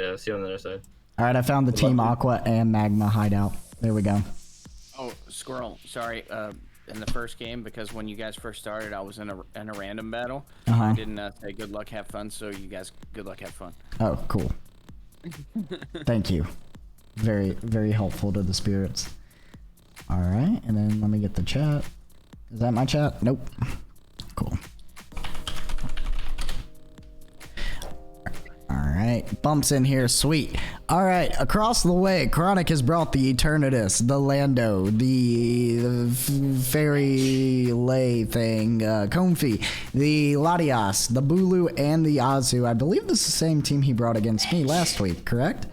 Yeah, see you on the other side. All right, I found the Team Aqua and Magma hideout. There we go. Oh, Squirrel. Sorry. In the first game, because when you guys first started, I was in a random battle. I didn't say good luck, have fun. So you guys, good luck, have fun. Oh, cool. Thank you. Very, very helpful to the spirits. All right, and then let me get the chat. Is that my chat? Nope. Cool. Alright, bumps in here, sweet. Alright, across the way, Chronic has brought the Eternatus, the Lando, the Fairy Lay thing, Comfy, the Latias, the Bulu, and the Azu. I believe this is the same team he brought against me last week, correct?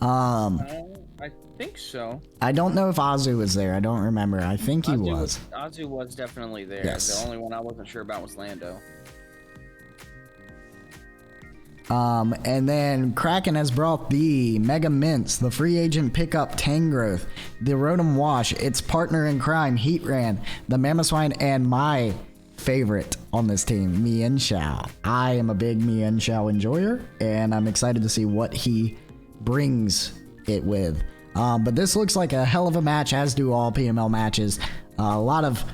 I think so. I don't know if Azu was there, I don't remember. I think he was. Azu was definitely there. Yes. The only one I wasn't sure about was Lando. And then Kraken has brought the Mega Mints, the free agent pickup Tangrowth, the Rotom Wash, its partner in crime Heatran, the Mamoswine, and my favorite on this team, Mienshao. I am a big Mienshao enjoyer, and I'm excited to see what he brings it with. But this looks like a hell of a match, as do all PML matches. A lot of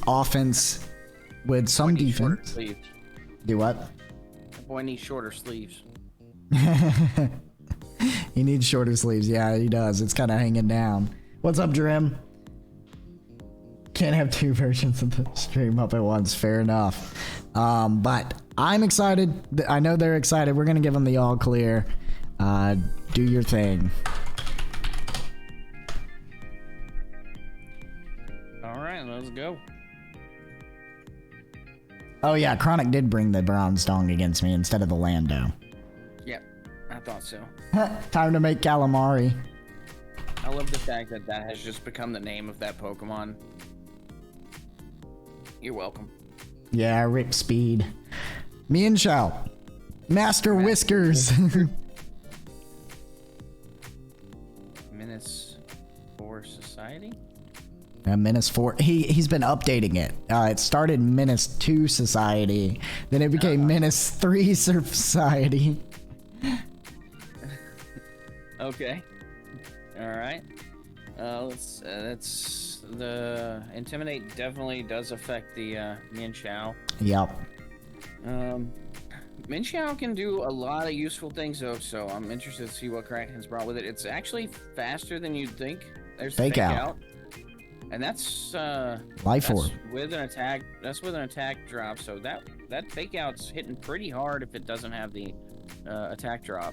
offense with some defense. Do what? The boy needs shorter sleeves. He needs shorter sleeves. Yeah, he does. It's kind of hanging down. What's up, Drim? Can't have two versions of the stream up at once. Fair enough. But I'm excited. I know they're excited. We're going to give them the all clear. Do your thing. All right, let's go. Oh yeah, Chronic did bring the bronze dong against me instead of the Lando. Yep, I thought so. Time to make calamari. I love the fact that that has just become the name of that Pokemon. You're welcome. Yeah, Rip Speed. Mienshao. Master Whiskers. Menace for Society? Menace 4. He's been updating it. It started Menace 2 Society, then it became Menace 3 Society. Okay. All right. That's the Intimidate definitely does affect the Mienshao. Yep. Mienshao can do a lot of useful things though, so I'm interested to see what Kraken's brought with it. It's actually faster than you'd think. There's Fake out. And that's Life Orb. with an attack. That's with an attack drop. So that fake out's hitting pretty hard if it doesn't have the attack drop.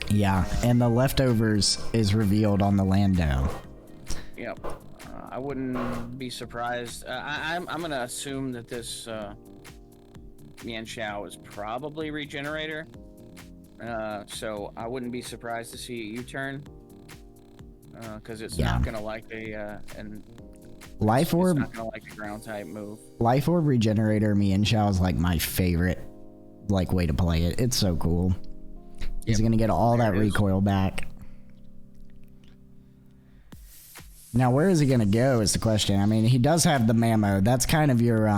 Yeah, and the leftovers is revealed on the Lando. Yep. I wouldn't be surprised. I'm gonna assume that this Mienshao is probably Regenerator. So I wouldn't be surprised to see a U-turn. Because it's not gonna like an Life Orb. It's not gonna like the ground type move. Life Orb Regenerator Mienshao is like my favorite way to play it. It's so cool. He's gonna get all that recoil back. Now where is he gonna go is the question. I mean, he does have the Mamo. That's kind of your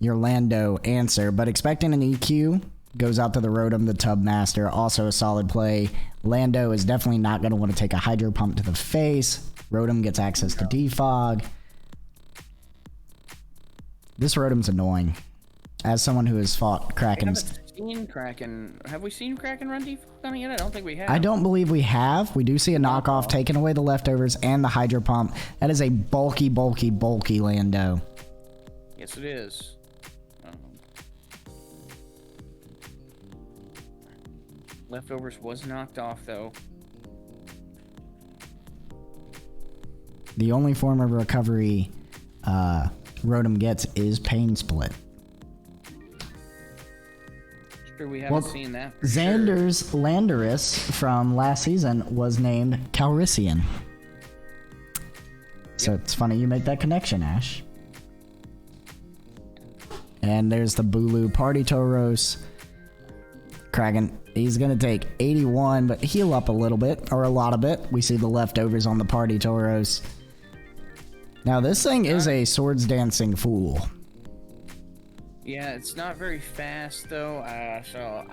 Lando answer, but expecting an EQ goes out to the Rotom, the Tub Master. Also a solid play. Lando is definitely not going to want to take a Hydro Pump to the face. Rotom gets access to Defog. This Rotom's annoying. As someone who has fought Krakens. Have we seen Kraken run Defog on it yet? I don't think we have. I don't believe we have. We do see a knockoff taking away the leftovers and the Hydro Pump. That is a bulky Lando. Yes, it is. Leftovers was knocked off though. The only form of recovery Rotom gets is Pain Split. Sure, we haven't seen that. Xander's Landorus from last season was named Calrissian. So it's funny you make that connection, Ash. And there's the Bulu Party Tauros. Kraken, he's going to take 81, but heal up a little bit, or a lot of it. We see the leftovers on the Party Tauros. Now, this thing is a Swords Dancing Fool. Yeah, it's not very fast, though, so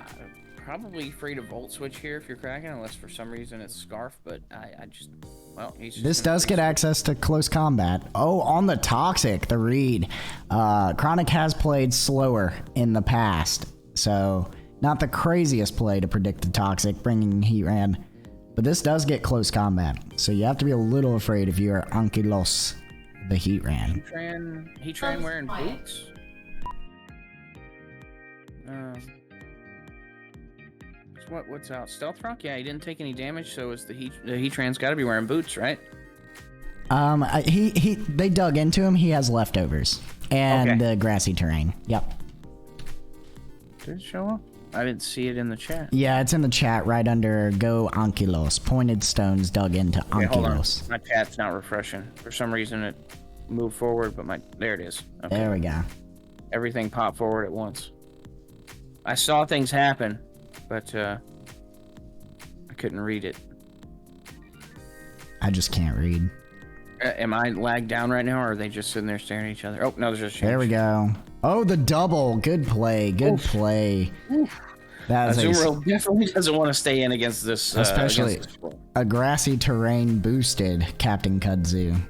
probably free to Volt Switch here if you're Kraken, unless for some reason it's Scarf, but I just, well, he's just This does get access to close combat. Oh, on the Toxic, the read. Chronic has played slower in the past, so not the craziest play to predict the Toxic, bringing Heatran. But this does get close combat, so you have to be a little afraid if you are Ankylos, the Heatran. Heatran wearing boots? What's out? Stealth Rock? Yeah, he didn't take any damage, so the Heatran's got to be wearing boots, right? They dug into him. He has leftovers and the grassy terrain. Yep. Did it show up? I didn't see it in the chat. Yeah, it's in the chat right under Go Ankylos. Pointed stones dug into Ankylos. Hold on. My chat's not refreshing. For some reason, it moved forward, but there it is. Okay. There we go. Everything popped forward at once. I saw things happen, but I couldn't read it. I just can't read. Am I lagged down right now, or are they just sitting there staring at each other? Oh, no, there's just change. There we go. Oh, the double. Good play. Good play. That is Azumarill definitely doesn't want to stay in against this. Especially a grassy terrain boosted Captain Kudzu.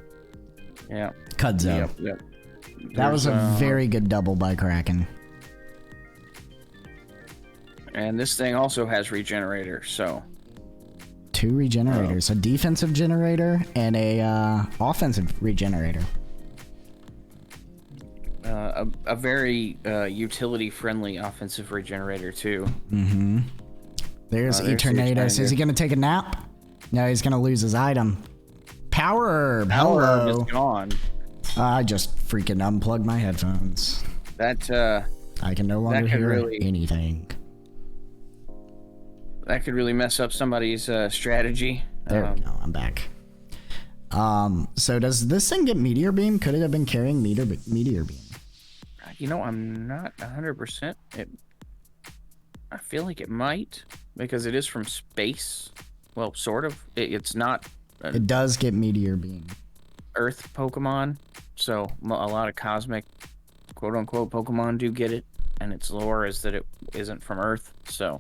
Yeah. Kudzu. Yep. That was a very good double by Kraken. And this thing also has regenerator, so 2 regenerators, a defensive generator and a offensive regenerator. A very utility-friendly offensive regenerator too. Mm-hmm. There's Eternatus. Is he gonna take a nap? No, he's gonna lose his item. Power Herb. Power Herb Hello. is gone. I just freaking unplugged my headphones. That I can no longer hear anything. That could really mess up somebody's strategy. There we go. I'm back. So does this thing get Meteor Beam? Could it have been carrying Meteor Beam? You know, I'm not 100%. I feel like it might, because it is from space. Well, sort of. It's not. It does get Meteor Beam. Earth Pokemon, so a lot of cosmic, quote-unquote, Pokemon do get it, and its lore is that it isn't from Earth, so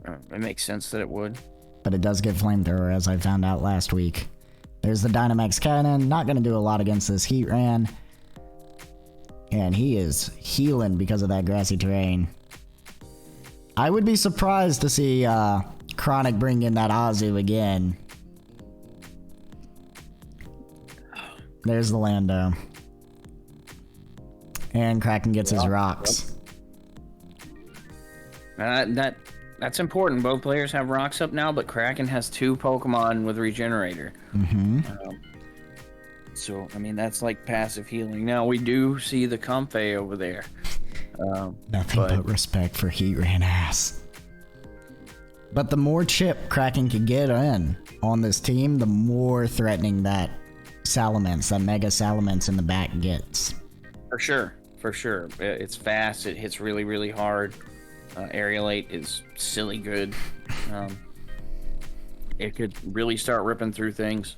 it makes sense that it would. But it does get Flamethrower, as I found out last week. There's the Dynamax Cannon, not going to do a lot against this Heatran, and he is healing because of that grassy terrain. I would be surprised to see Chronic bring in that Azu again. There's the Lando. And Kraken gets his rocks. That's important. Both players have rocks up now, but Kraken has 2 Pokemon with Regenerator. So, I mean, that's like passive healing. Now, we do see the Comfey over there. Nothing but respect for Heatran ass. But the more chip Kraken can get in on this team, the more threatening that Salamence, that Mega Salamence in the back gets. For sure. It's fast. It hits really, really hard. Aerialate is silly good. It could really start ripping through things.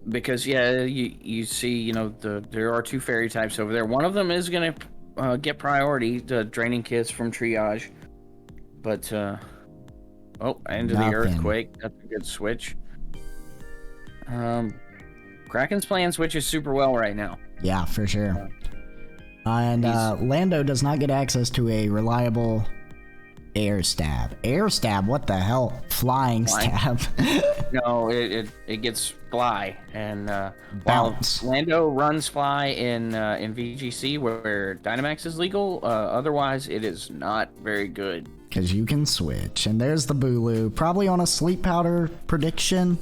Because, yeah, you see, you know, there are 2 fairy types over there. One of them is going to get priority, the Draining Kiss from Triage. But, into the Earthquake. That's a good switch. Kraken's playing switches super well right now. Yeah, for sure. And Lando does not get access to a reliable air stab. Air stab? What the hell? Flying stab. No, it gets fly and bounce. While Lando runs fly in VGC where Dynamax is legal. Otherwise, it is not very good. Because you can switch. And there's the Bulu, probably on a sleep powder prediction.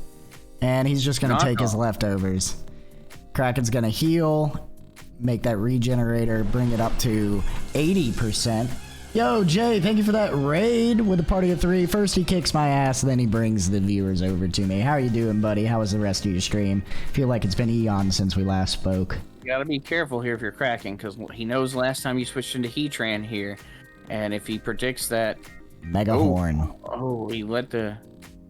And he's just going to take his leftovers. Kraken's going to heal, make that regenerator, bring it up to 80%. Yo, Jay, thank you for that raid with a party of 3. First he kicks my ass, then he brings the viewers over to me. How are you doing, buddy? How was the rest of your stream? Feel like it's been eons since we last spoke. You gotta be careful here if you're Kraken, because he knows last time you switched into Heatran here, and if he predicts that... Mega Horn. Oh, he let the...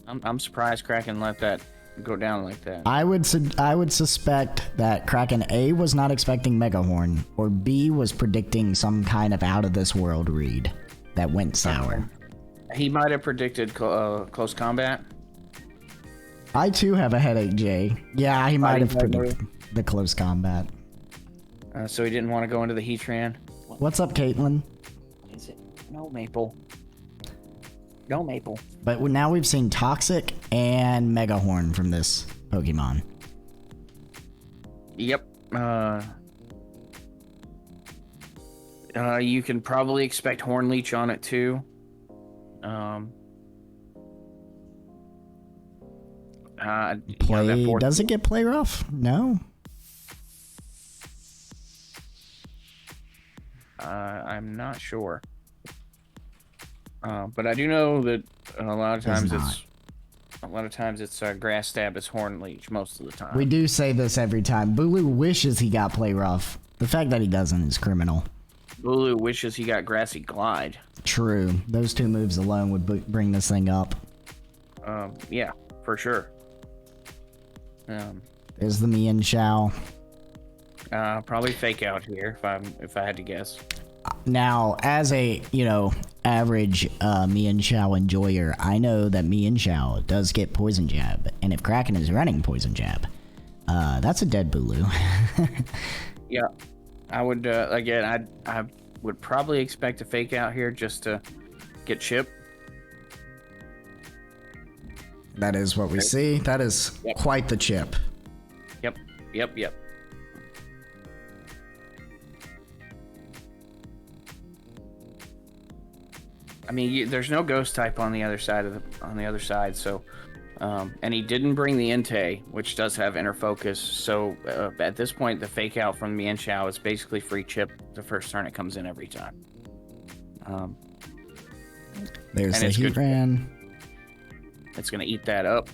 I'm surprised Kraken let that go down like that. I would suspect that Kraken A was not expecting Megahorn, or B was predicting some kind of out of this world read that went sour. He might have predicted close combat. I too have a headache, Jay. Yeah, he might have predicted the close combat. So he didn't want to go into the Heatran. What's up, Caitlin? Is it? No, Maple. No, Maple. But now we've seen Toxic and Megahorn from this Pokemon. Yep. You can probably expect Horn Leech on it too. Does it get play rough? No. I'm not sure. But I do know that a lot of times it's Grass Stab as Horn Leech most of the time. We do say this every time. Bulu wishes he got play rough. The fact that he doesn't is criminal. Bulu wishes he got Grassy Glide. True. Those two moves alone would bring this thing up. Yeah, for sure. There's the Mienshao. Probably Fake Out here if I had to guess. Now, as a, average Mienshao enjoyer, I know that Mienshao does get Poison Jab, and if Kraken is running Poison Jab, that's a dead Bulu. Yeah, I would, again, I would probably expect a Fake Out here just to get Chip. That is what we see. That is quite the chip. Yep. I mean, there's no Ghost type on the other side so, and he didn't bring the Entei, which does have Inner Focus. So at this point, the Fake Out from Mienshao is basically free Chip the first turn it comes in every time. There's the Heatran. It's gonna eat that up.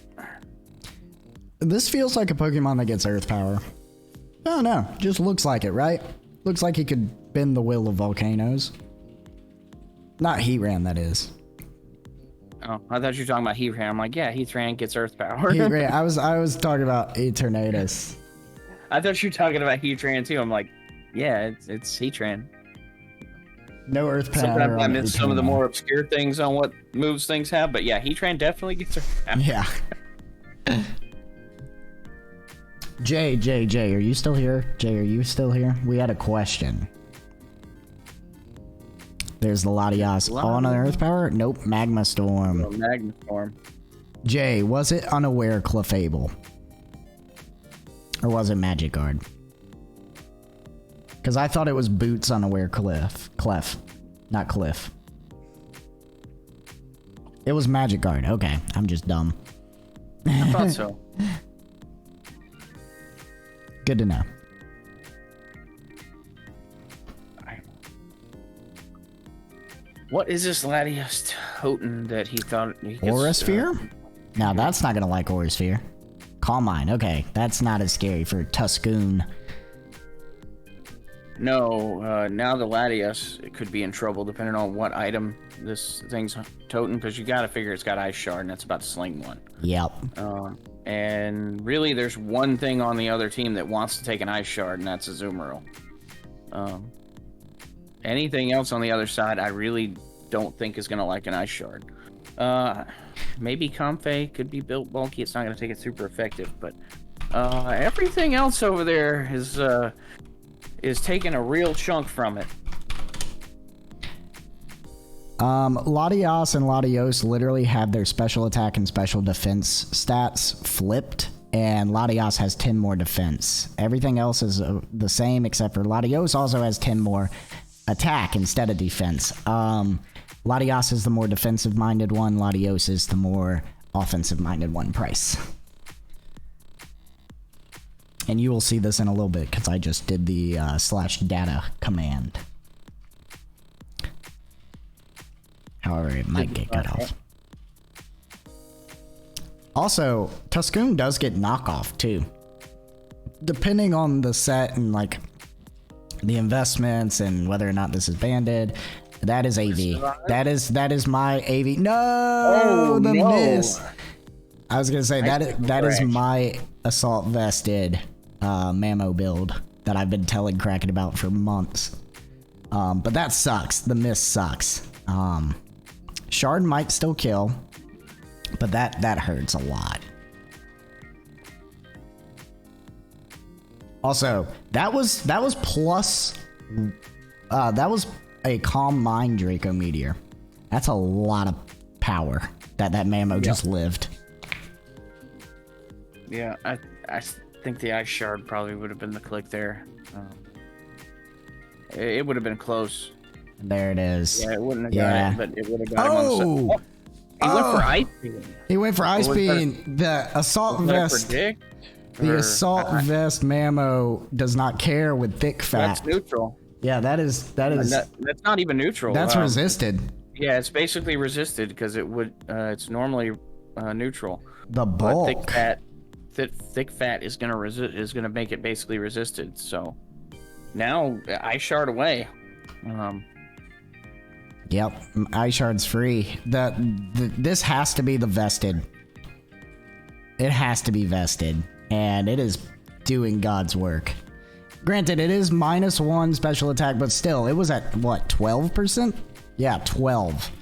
This feels like a Pokemon that gets Earth Power. Oh no, just looks like it, right? Looks like he could bend the will of volcanoes. Not Heatran, that is. Oh, I thought you were talking about Heatran. I'm like, yeah, Heatran gets Earth Power. Heatran. I was talking about Eternatus. I thought you were talking about Heatran too. I'm like, yeah, it's Heatran. No Earth Power. Sometimes I miss some of the more obscure things on what moves things have, but yeah, Heatran definitely gets Earth Power. Yeah. Jay, are you still here? Jay, are you still here? We had a question. There's the Latias. On an Earth Power? Nope, Magma Storm. Oh, Magma Storm. Jay, was it Unaware Clefable? Or was it Magic Guard? Because I thought it was Boots Unaware Clef. Not Cliff. It was Magic Guard. Okay, I'm just dumb. I thought so. Good to know. What is this Latias Totem that he thought he gets? Aura Sphere? Now that's not gonna like Aura Sphere. Calm Mind. Okay, that's not as scary for Tuscoon. No, now the Latias could be in trouble depending on what item this thing's totem, because you got to figure it's got Ice Shard and that's about to sling one. Yep. And really, there's one thing on the other team that wants to take an Ice Shard, and that's a Azumarill. Anything else on the other side, I really don't think is going to like an Ice Shard. Maybe Comfey could be built bulky. It's not going to take it super effective, but everything else over there is taking a real chunk from it. Latias and Latios literally have their special attack and special defense stats flipped, and Latias has 10 more defense. Everything else is the same except for Latios also has 10 more attack instead of defense. Latias is the more defensive-minded one. Latios is the more offensive-minded one price. And you will see this in a little bit because I just did the /data command. However, it might get cut off. Also, Tuscoon does get knockoff too. Depending on the set and like the investments and whether or not this is banded. That is AV. That is my AV. No, the miss. I was gonna say that is my assault vested Mammo build that I've been telling Kraken about for months. But that sucks. The miss sucks. Shard might still kill, but that hurts a lot. Also, that was plus that was a Calm Mind Draco Meteor. That's a lot of power that Mammo just lived. Yeah, I think the Ice Shard probably would have been the click there. It would have been close. There it is. Yeah, it wouldn't have got it, but it would have got him on the he went for Ice Beam. He went for Ice Beam. The Assault Vest. The Assault Vest Mammo does not care with thick fat. That's neutral. Yeah, that is. That's not even neutral. That's resisted. Yeah, it's basically resisted because it would. It's normally neutral. The bulk. But thick fat is gonna resist. Is gonna make it basically resisted. So now Ice Shard away. Yep, Ice Shard's free. This has to be the vested. It has to be vested, and it is doing God's work. Granted, it is -1 special attack, but still, it was at what, 12%? Yeah, 12.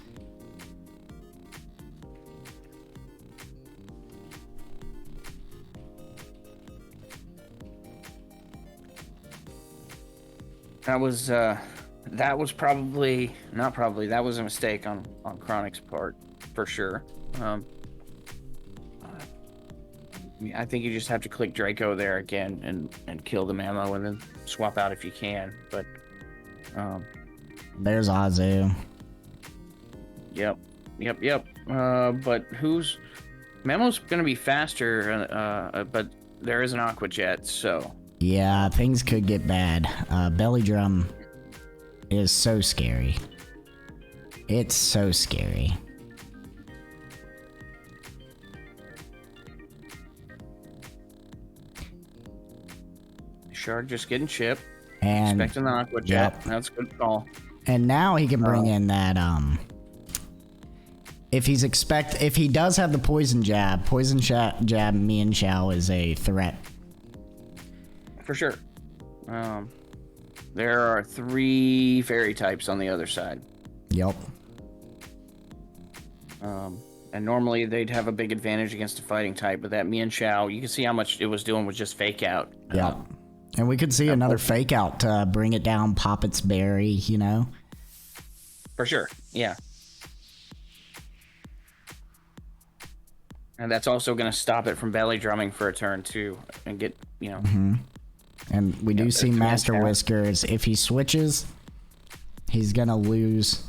That was probably not probably. That was a mistake on Chronic's part, for sure. I think you just have to click Draco there again and kill the Mammo and then swap out if you can. But there's Azu. Yep. But Mammo's gonna be faster, but there is an Aqua Jet, so yeah, things could get bad. Belly Drum is so scary. It's so scary. Shard just getting chipped. And expecting the Aqua Jet. Yep. That's a good call. And now he can bring in that if he does have the poison jab, Mian Xiao is a threat. For sure. There are 3 fairy types on the other side. Yep. And normally they'd have a big advantage against a fighting type, but that Mian Xiao, you can see how much it was doing with just fake out. Yeah. And we could see another fake out to bring it down, pop its berry, you know? For sure, yeah. And that's also going to stop it from belly drumming for a turn, too, and get, you know... Mm-hmm. And we do see Master Whiskers. If he switches, he's going to lose,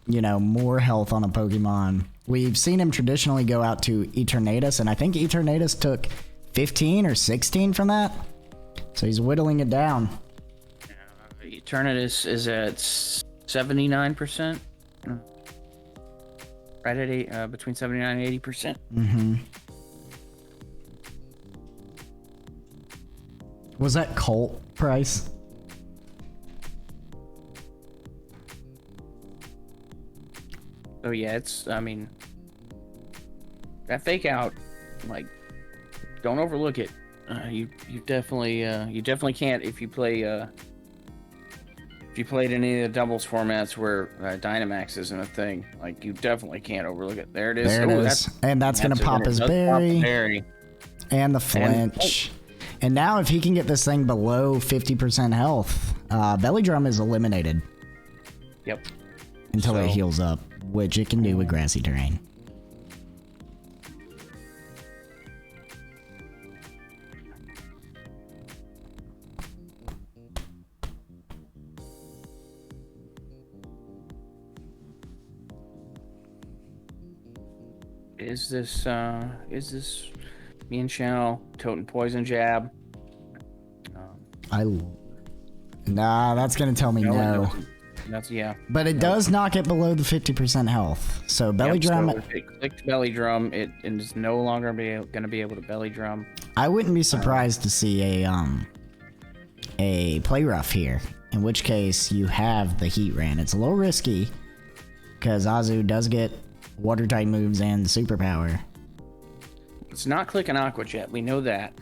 you know, more health on a Pokemon. We've seen him traditionally go out to Eternatus, and I think Eternatus took 15 or 16 from that. So he's whittling it down. Eternatus is at 79%. Right at between 79 and 80%. Mm-hmm. Was that Colt price? Oh yeah, I mean, that fake out, like, don't overlook it. You definitely can't if you play if you played any of the doubles formats where Dynamax isn't a thing. Like, you definitely can't overlook it. There it is. There it is. And that's gonna pop his berry. And the flinch. And now if he can get this thing below 50% health, Belly Drum is eliminated. Yep. Until it heals up, which it can do with grassy terrain. Is this Mian Xiao Totem Poison Jab? Nah, that's gonna tell me no. That's yeah. But it does knock it below the 50% health. So Belly Drum. So if it clicked Belly Drum, it is no longer gonna be able to Belly Drum. I wouldn't be surprised to see a Play Rough here. In which case you have the Heat Ran. It's a little risky because Azu does get water type moves and superpower. It's not clicking Aqua Jet. We know that.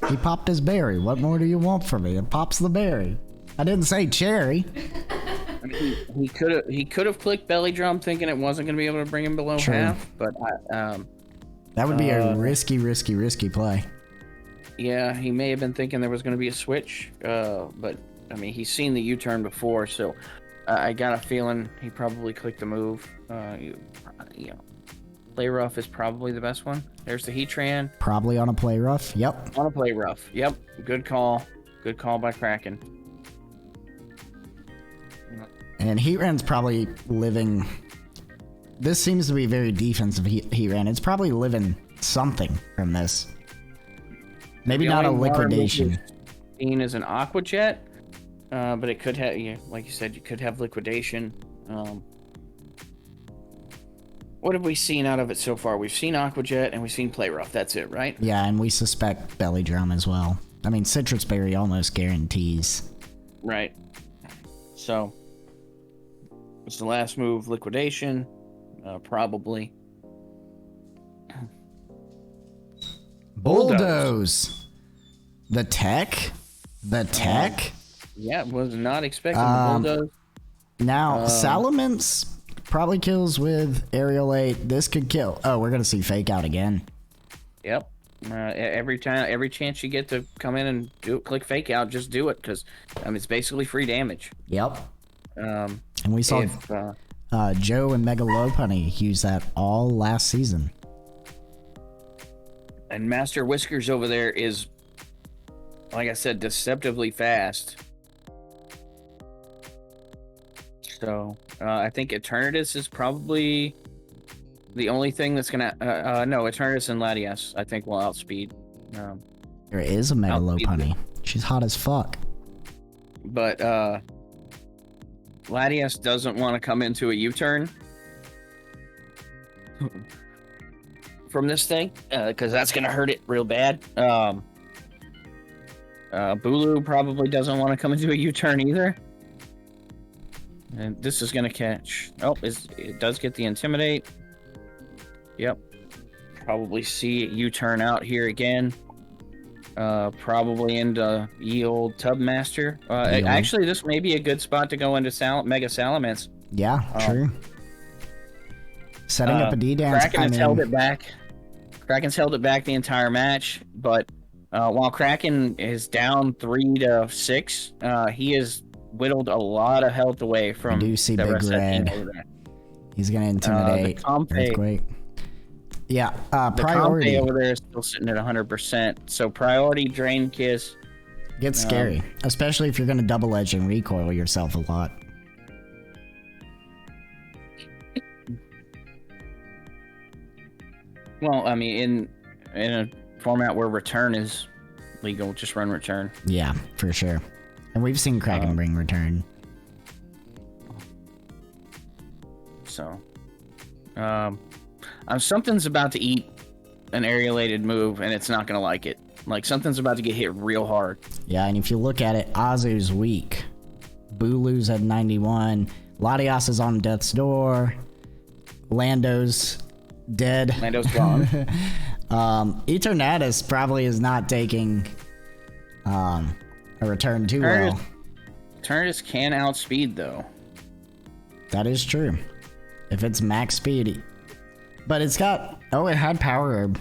He popped his berry. What more do you want from me? It pops the berry. I didn't say cherry. I mean, he could have clicked Belly Drum thinking it wasn't going to be able to bring him below True. half, but that would be a risky play. Yeah, he may have been thinking there was going to be a switch, but I mean, he's seen the U-turn before, so I got a feeling he probably clicked the move. Play rough is probably the best one. There's the Heatran. Probably on a play rough. Yep. On a play rough. Yep. Good call. Good call by Kraken. And Heatran's probably living. This seems to be very defensive Heatran. It's probably living something from this. Maybe not a liquidation. Seen as an Aqua Jet, but it could have, like you said, you could have liquidation. What have we seen out of it so far? We've seen Aqua Jet and we've seen Play Rough. That's it, right? Yeah, and we suspect Belly Drum as well. I mean, Citrus Berry almost guarantees. Right. So, it's the last move, liquidation, probably. Bulldoze. The tech? Yeah, was not expecting the Bulldoze. Now, Salamence probably kills with Aerial 8. This could kill. Oh, we're going to see Fake Out again. Yep. Every chance you get to come in and click Fake Out, just do it, because it's basically free damage. Yep. And we saw Joe and Mega Lopunny use that all last season. And Master Whiskers over there is, like I said, deceptively fast. So, I think Eternatus is probably the only thing that's gonna... no, Eternatus and Latias, I think, will outspeed. There is a Mega Lopunny. She's hot as fuck. But, Latias doesn't want to come into a U-turn from this thing, because that's going to hurt it real bad. Bulu probably doesn't want to come into a U-turn either. And this is going to catch... Oh, it does get the Intimidate. Yep. Probably see it U-turn out here again. Probably into ye old Tub Master. Actually, this may be a good spot to go into Mega Salamence. Yeah, true. Setting up a D-dance. Kraken's held it back. Kraken's held it back the entire match, but while Kraken is down 3-6, he has whittled a lot of health away from I do see the Big rest Red. of that team over there. He's going to intimidate Earthquake. Yeah, priority. The over there is still sitting at 100%. So priority Drain Kiss gets scary, especially if you're going to double edge and recoil yourself a lot. Well, I mean, in a format where return is legal, just run return. Yeah, for sure. And we've seen Kraken bring return. So, something's about to eat an aerialated move, and it's not going to like it. Like, something's about to get hit real hard. Yeah, and if you look at it, Azu's weak. Bulu's at 91. Latias is on death's door. Lando's dead. Lando's gone. Eternatus probably is not taking a return too well. Eternatus can outspeed, though. That is true. If it's max speed. But it's got... Oh, it had Power Herb.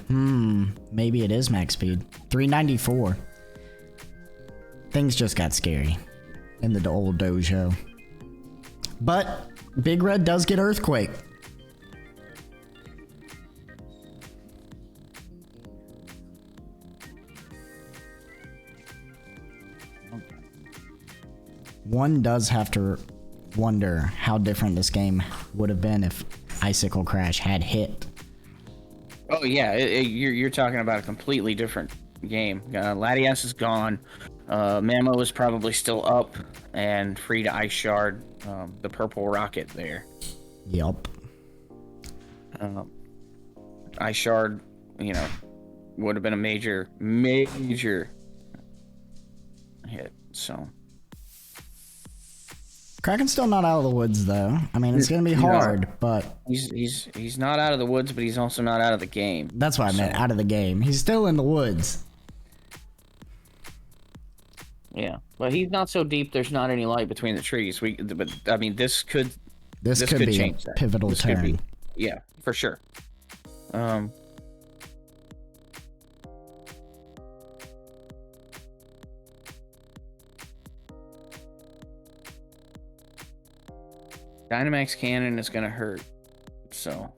Maybe it is max speed. 394. Things just got scary in the old dojo. But Big Red does get Earthquake. One does have to wonder how different this game would have been if Icicle Crash had hit. Oh yeah, you're talking about a completely different game. Latias is gone. Mamo is probably still up and free to Ice Shard the purple rocket there. Yup. Ice Shard, would have been a major hit. So Kraken's still not out of the woods, though. I mean, it's going to be hard, but... He's not out of the woods, but he's also not out of the game. That's what I meant, out of the game. He's still in the woods. Yeah, but he's not so deep. There's not any light between the trees. But I mean, this could be change a that. pivotal turn. Yeah, for sure. Dynamax Cannon is gonna hurt, so.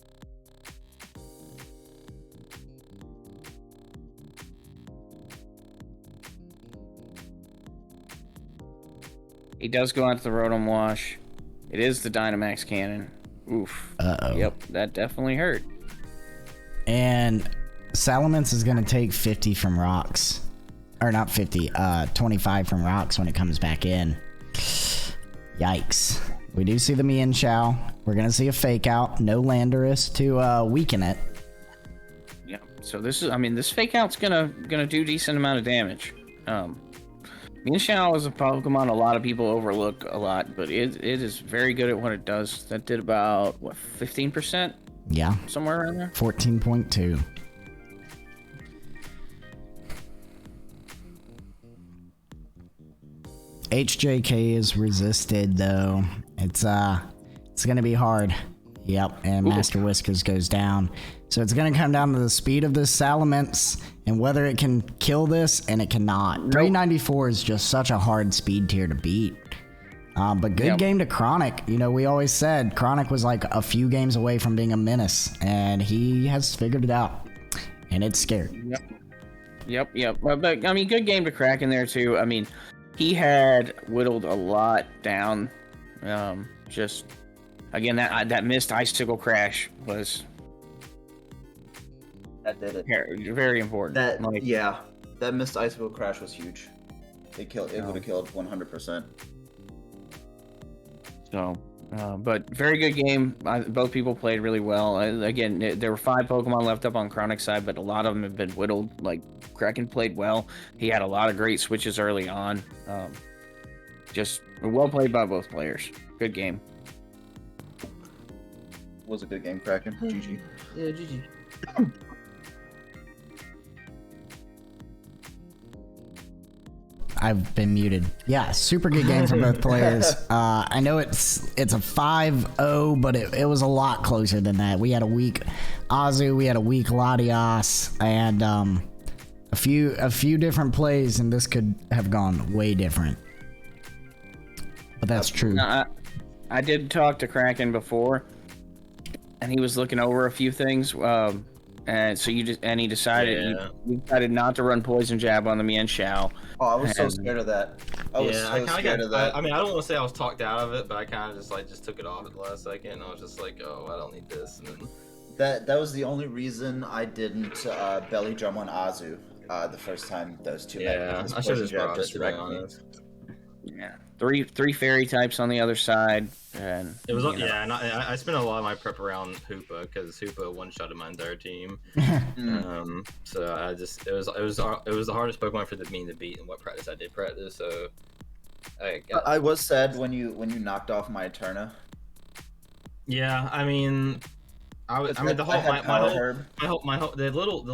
He does go out to the Rotom Wash. It is the Dynamax Cannon. Oof. Uh-oh. Yep, that definitely hurt. And Salamence is going to take 50 from rocks. Or not 50, 25 from rocks when it comes back in. Yikes. We do see the Mienshao. We're going to see a Fake Out. No Landorus to weaken it. Yep. So this is, I mean, this Fake Out's gonna do decent amount of damage. Mienshao is a Pokemon a lot of people overlook a lot, but it is very good at what it does. That did about, what, 15%? Yeah. Somewhere around there? 14.2. HJK is resisted, though. It's going to be hard. Yep, and Master Whiskers goes down. So it's going to come down to the speed of this Salamence and whether it can kill this, and it cannot. 394 is just such a hard speed tier to beat. But good game to Chronic. You know, we always said Chronic was like a few games away from being a menace, and he has figured it out. And it's scary. Yep. But I mean, good game to Crack in there, too. I mean, he had whittled a lot down. Just, again, that missed Icicle Crash was... That did it. Very important. That missed Icicle Crash was huge. It would have killed 100%. So, but very good game. Both people played really well. Again, there were 5 Pokemon left up on Chronic's side, but a lot of them have been whittled. Like, Kraken played well. He had a lot of great switches early on. Just well played by both players. Good game. Was a good game, Kraken. GG. Yeah, GG. I've been muted. Yeah, super good game from both players. I know it's a 5-0, but it was a lot closer than that. We had a weak Azu, we had a weak Latias, and a few different plays, and this could have gone way different. But that's true. I did talk to Kraken before, and he was looking over a few things. And so he decided not to run Poison Jab on the Mienshao. Oh, I was so scared of that. I was so scared of that. I mean, I don't want to say I was talked out of it, but I kind of just took it off at the last second. And I was just like, oh, I don't need this. And then... That was the only reason I didn't belly drum on Azu the first time those two met. Yeah, I should have just brought it, to be honest. Yeah, three fairy types on the other side, and it was and I spent a lot of my prep around Hoopa because Hoopa one-shotted my entire team. So I just it was the hardest Pokemon for me to beat in what practice I did practice. So I was sad when you knocked off my Eterna. Yeah, I mean. The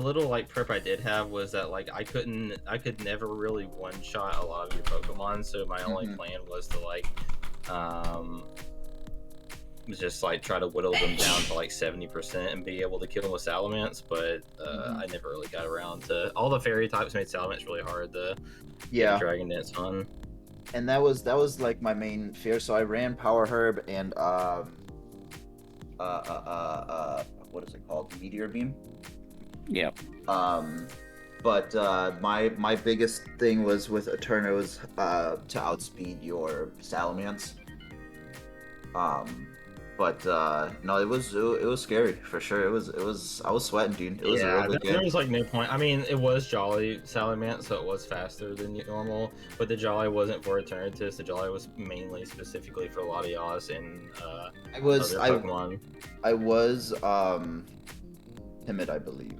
little like prep I did have was that like I could never really one shot a lot of your Pokemon, so my only plan was to like just like try to whittle them down to like 70% and be able to kill them with Salamence, but I never really got around to all the fairy types made Salamence really hard to get Dragon Dance on. And that was like my main fear, so I ran Power Herb and what is it called? Meteor Beam? Yep. But my biggest thing was with Eterna was to outspeed your Salamence. But no, it was scary for sure. It was I was sweating, dude. It was a real good game. There was like no point. I mean, it was Jolly Salamence, so it was faster than normal. But the Jolly wasn't for Eternatus. The Jolly was mainly specifically for Latias and other Pokemon. I was timid, I believe,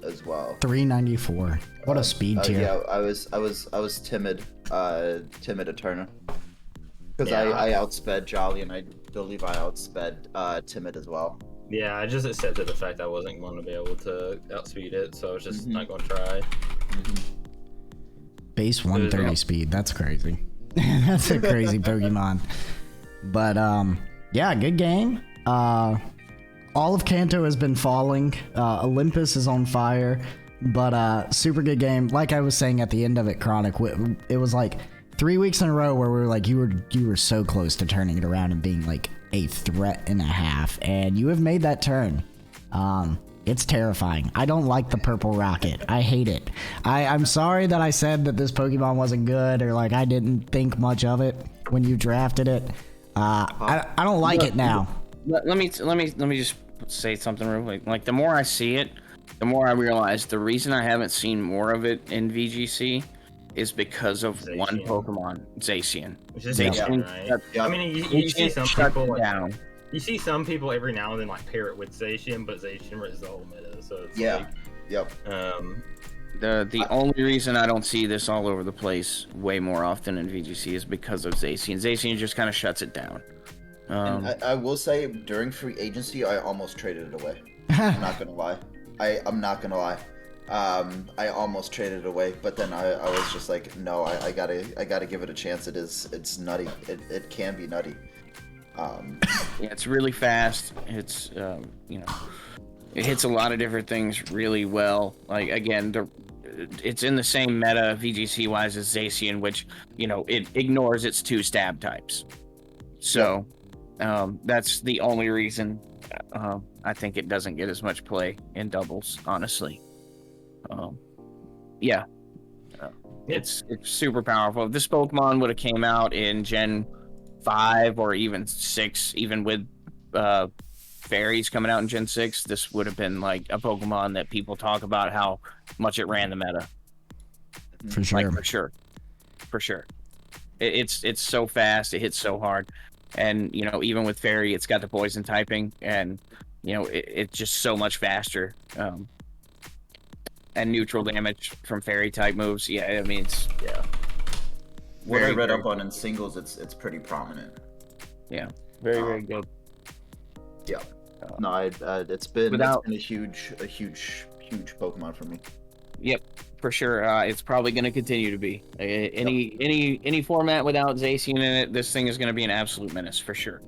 as well. 394. What a speed tier. Yeah, I was timid. Timid Eterna. Because Yeah. I outsped Jolly, and I believe I outsped Timid as well. Yeah, I just accepted the fact I wasn't going to be able to outspeed it, so I was just Mhm. not going to try. Base 130 speed. That's crazy. That's a crazy Pokemon. But yeah, good game. All of Kanto has been falling. Olympus is on fire. But super good game. Like I was saying at the end of it, Chronic, it was like 3 weeks in a row where we were like, you were so close to turning it around and being like a threat and a half, and you have made that turn. It's terrifying. I don't like the purple rocket. I hate it. I'm sorry that I said that this Pokemon wasn't good, or like I didn't think much of it when you drafted it. I don't like it now. Let me just say something real quick. Like, the more I see it, the more I realize the reason I haven't seen more of it in VGC is because of Zacian. one Pokemon, Zacian. It's just Zacian, right? I mean, you see some shut people like, down. you see some people every now and then like pair it with Zacian, but Zacian is the whole meta. So it's Yeah. Yep. The only reason I don't see this all over the place way more often in VGC is because of Zacian. Zacian just kind of shuts it down. And I will say, during free agency, I almost traded it away. I'm not gonna lie. I'm not gonna lie. I almost traded it away, but then I was just like, no, I gotta give it a chance. It's nutty. It can be nutty. Yeah, it's really fast. It's it hits a lot of different things really well. Like, again, it's in the same meta VGC wise as Zacian, which it ignores its 2 stab types. So that's the only reason I think it doesn't get as much play in doubles, honestly. It's super powerful. If this Pokemon would have came out in Gen 5 or even 6, even with fairies coming out in Gen 6, this would have been like a Pokemon that people talk about how much it ran the meta. For sure. Like, for sure. It's so fast, it hits so hard, and even with fairy, it's got the poison typing, and it's just so much faster. And neutral damage from fairy type moves. Yeah, I mean, What I read up on in singles, it's pretty prominent. Yeah, very good. Yeah. No, it's been a huge Pokemon for me. Yep, for sure. It's probably going to continue to be. Any format without Zacian in it, this thing is going to be an absolute menace for sure.